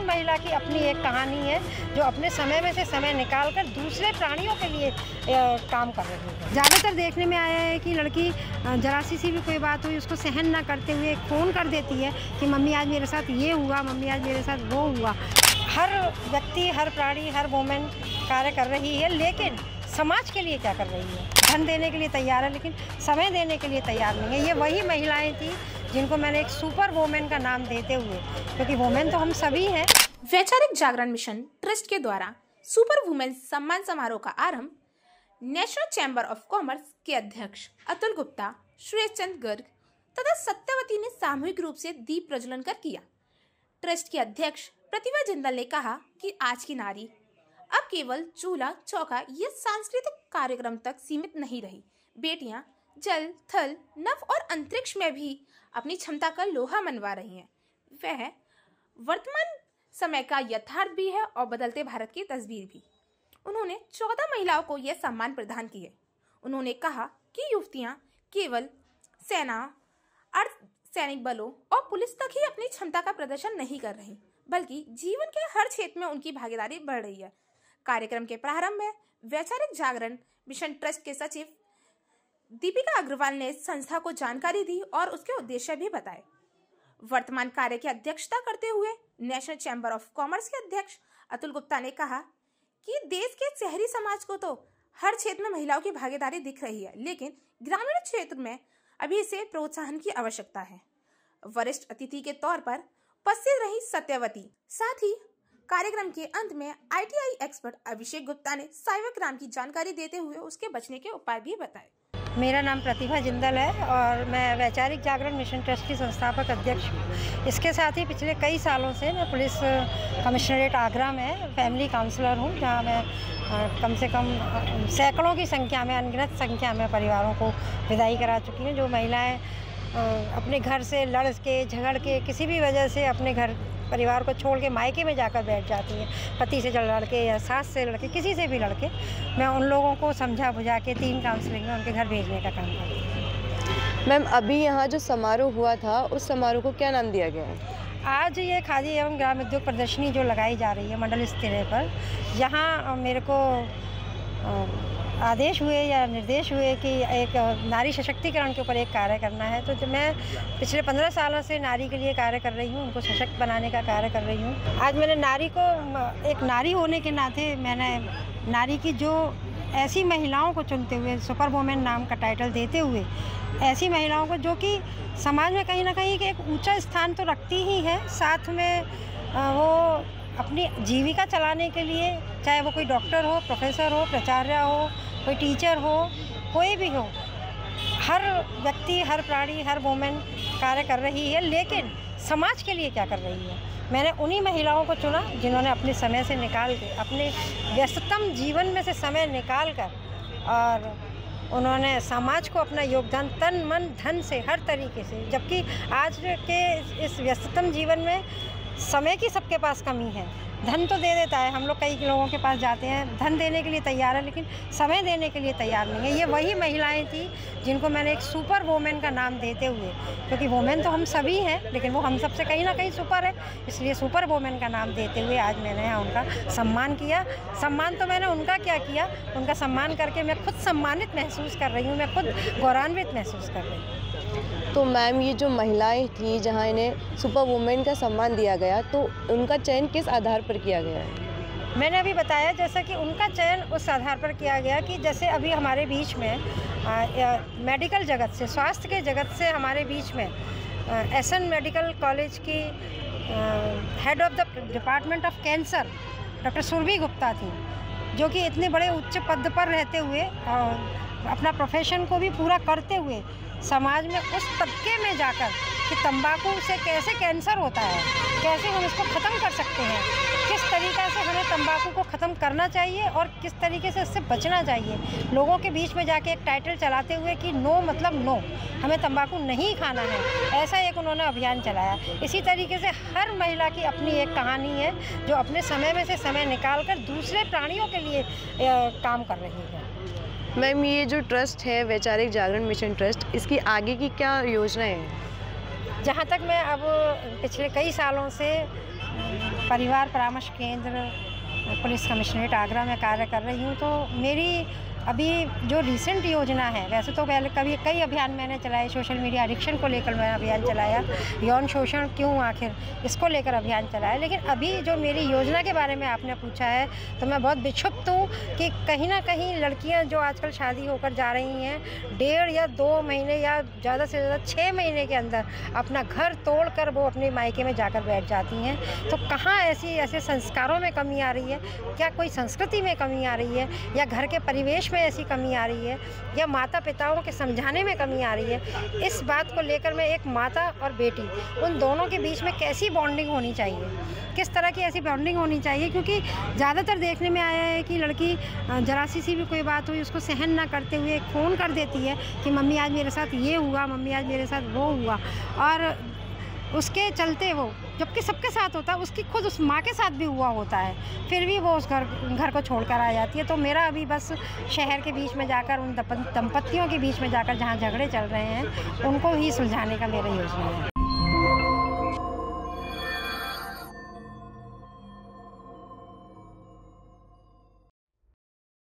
महिला की अपनी एक कहानी है जो अपने समय में से समय निकाल कर दूसरे प्राणियों के लिए काम कर रही है। ज़्यादातर देखने में आया है कि लड़की जरा सी भी कोई बात हुई उसको सहन ना करते हुए फ़ोन कर देती है कि मम्मी आज मेरे साथ ये हुआ, मम्मी आज मेरे साथ वो हुआ। हर व्यक्ति, हर प्राणी, हर वुमेन कार्य कर रही है, लेकिन समाज के लिए क्या कर रही है? धन देने के लिए तैयार है लेकिन समय देने के लिए तैयार नहीं है। ये वही महिलाएं थी जिनको मैंने एक सुपर वुमेन का नाम देते हुए, क्योंकि वुमेन तो हम सभी हैं। वैचारिक जागरण मिशन ट्रस्ट के द्वारा सुपर वुमेन सम्मान समारोह का आरंभ नेशनल चैम्बर ऑफ कॉमर्स के अध्यक्ष अतुल गुप्ता, सुरेश चंद्र गर्ग तथा सत्यवती ने सामूहिक रूप से दीप प्रज्वलन कर किया। ट्रस्ट के अध्यक्ष प्रतिभा जिंदल ने कहा कि आज की नारी अब केवल चूल्हा चौका ये सांस्कृतिक कार्यक्रम तक सीमित नहीं रही। बेटियां जल, थल, नभ और अंतरिक्ष में भी अपनी क्षमता का लोहा मनवा रही हैं। वह वर्तमान समय का यथार्थ भी है और बदलते भारत की तस्वीर भी। उन्होंने 14 महिलाओं को यह सम्मान प्रदान किए। उन्होंने कहा कि युवतियां केवल सेना, अर्धसैनिक बलों और पुलिस तक ही अपनी क्षमता का प्रदर्शन नहीं कर रही, बल्कि जीवन के हर क्षेत्र में उनकी भागीदारी बढ़ रही है। कार्यक्रम के प्रारंभ में वैचारिक जागरण मिशन ट्रस्ट के सचिव दीपिका अग्रवाल ने संस्था को जानकारी दी और उसके उद्देश्य भी बताए। वर्तमान कार्य की अध्यक्षता करते हुए नेशनल चैम्बर ऑफ कॉमर्स के अध्यक्ष अतुल गुप्ता ने कहा कि देश के शहरी समाज को तो हर क्षेत्र में महिलाओं की भागीदारी दिख रही है, लेकिन ग्रामीण क्षेत्र में अभी इसे प्रोत्साहन की आवश्यकता है। वरिष्ठ अतिथि के तौर पर उपस्थित रही सत्यवती। साथ ही कार्यक्रम के अंत में ITI एक्सपर्ट अभिषेक गुप्ता ने साइबर क्राइम की जानकारी देते हुए उसके बचने के उपाय भी बताए। मेरा नाम प्रतिभा जिंदल है और मैं वैचारिक जागरण मिशन ट्रस्ट की संस्थापक अध्यक्ष हूँ। इसके साथ ही पिछले कई सालों से मैं पुलिस कमिश्नरेट आगरा में फैमिली काउंसलर हूँ, जहाँ मैं कम से कम सैकड़ों की संख्या में, अनगिनत संख्या में परिवारों को विदाई करा चुकी हूँ। जो महिलाएं अपने घर से लड़ के, झगड़ के, किसी भी वजह से अपने घर परिवार को छोड़ के मायके में जाकर बैठ जाती है, पति से लड़ के या सास से लड़ के, किसी से भी लड़ के, मैं उन लोगों को समझा बुझा के 3 काउंसलिंग में उनके घर भेजने का काम करती हूँ। मैम, अभी यहाँ जो समारोह हुआ था उस समारोह को क्या नाम दिया गया है? आज ये खादी एवं ग्राम उद्योग प्रदर्शनी जो लगाई जा रही है मंडल स्तर पर, यहाँ मेरे को आदेश हुए या निर्देश हुए कि एक नारी सशक्तिकरण के ऊपर एक कार्य करना है। तो मैं पिछले 15 सालों से नारी के लिए कार्य कर रही हूँ, उनको सशक्त बनाने का कार्य कर रही हूँ। आज मैंने नारी को, एक नारी होने के नाते मैंने नारी की जो ऐसी महिलाओं को चुनते हुए सुपर वुमेन नाम का टाइटल देते हुए, ऐसी महिलाओं को जो कि समाज में कहीं ना कहीं एक ऊंचा स्थान तो रखती ही है, साथ में वो अपनी जीविका चलाने के लिए, चाहे वो कोई डॉक्टर हो, प्रोफेसर हो, प्राचार्य हो, कोई टीचर हो, कोई भी हो, हर व्यक्ति, हर प्राणी, हर वुमेन कार्य कर रही है, लेकिन समाज के लिए क्या कर रही है? मैंने उन्हीं महिलाओं को चुना जिन्होंने अपने समय से निकाल के, अपने व्यस्ततम जीवन में से समय निकाल कर, और उन्होंने समाज को अपना योगदान तन मन धन से, हर तरीके से, जबकि आज के इस व्यस्ततम जीवन में समय की सबके पास कमी है। धन तो दे देता है, हम लोग कई लोगों के पास जाते हैं, धन देने के लिए तैयार है, लेकिन समय देने के लिए तैयार नहीं है। ये वही महिलाएं थी जिनको मैंने एक सुपर वुमेन का नाम देते हुए, क्योंकि वुमेन तो हम सभी हैं, लेकिन वो हम सबसे कहीं ना कहीं सुपर है, इसलिए सुपर वुमेन का नाम देते हुए आज मैंने यहाँ उनका सम्मान किया। सम्मान तो मैंने उनका क्या किया, उनका सम्मान करके मैं खुद सम्मानित महसूस कर रही हूँ, मैं खुद गौरवान्वित महसूस कर रही हूँ। तो मैम, ये जो महिलाएं थी जहां इन्हें सुपर वुमेन का सम्मान दिया गया, तो उनका चयन किस आधार पर किया गया है? मैंने अभी बताया जैसा कि उनका चयन उस आधार पर किया गया कि जैसे अभी हमारे बीच में मेडिकल जगत से, स्वास्थ्य के जगत से हमारे बीच में SN मेडिकल कॉलेज की head of the department of cancer doctor Surabhi Gupta थी, जो कि इतने बड़े उच्च पद पर रहते हुए अपना प्रोफेशन को भी पूरा करते हुए समाज में उस तबके में जाकर कि तंबाकू से कैसे कैंसर होता है, कैसे हम इसको ख़त्म कर सकते हैं, किस तरीक़ा से हमें तंबाकू को ख़त्म करना चाहिए और किस तरीके से इससे बचना चाहिए, लोगों के बीच में जाके एक टाइटल चलाते हुए कि नो मतलब नो, हमें तंबाकू नहीं खाना है, ऐसा एक उन्होंने अभियान चलाया। इसी तरीके से हर महिला की अपनी एक कहानी है जो अपने समय में से समय निकाल कर दूसरे प्राणियों के लिए काम कर रही है। मैम, ये जो ट्रस्ट है वैचारिक जागरण मिशन ट्रस्ट, इसकी आगे की क्या योजनाएं हैं? जहाँ तक मैं अब पिछले कई सालों से परिवार परामर्श केंद्र पुलिस कमिश्नरेट आगरा में कार्य कर रही हूँ। तो मेरी अभी जो रिसेंट योजना है, वैसे तो पहले कई अभियान मैंने चलाए, सोशल मीडिया एडिक्शन को लेकर मैं अभियान चलाया, यौन शोषण क्यों आखिर, इसको लेकर अभियान चलाया। लेकिन अभी जो मेरी योजना के बारे में आपने पूछा है तो मैं बहुत विक्षुब्ध हूँ कि कहीं ना कहीं लड़कियाँ जो आजकल शादी होकर जा रही हैं 1.5 या 2 महीने या ज़्यादा से ज़्यादा 6 महीने के अंदर अपना घर तोड़ कर वो अपने मायके में जाकर बैठ जाती हैं। तो कहाँ ऐसे संस्कारों में कमी आ रही है, क्या कोई संस्कृति में कमी आ रही है, या घर के परिवेश में ऐसी कमी आ रही है, या माता पिताओं के समझाने में कमी आ रही है? इस बात को लेकर मैं एक माता और बेटी, उन दोनों के बीच में कैसी बॉन्डिंग होनी चाहिए, किस तरह की ऐसी बॉन्डिंग होनी चाहिए, क्योंकि ज़्यादातर देखने में आया है कि लड़की जरा सी भी कोई बात हुई उसको सहन ना करते हुए फ़ोन कर देती है कि मम्मी आज मेरे साथ ये हुआ, मम्मी आज मेरे साथ वो हुआ, और उसके चलते वो जबकि सबके साथ होता है, उसकी खुद उस माँ के साथ भी हुआ होता है, फिर भी वो उस घर को छोड़कर आ जाती है। तो मेरा अभी बस शहर के बीच में जाकर उन दंपतियों के बीच में जाकर जहाँ झगड़े चल रहे हैं उनको ही सुलझाने का मेरा योजना है।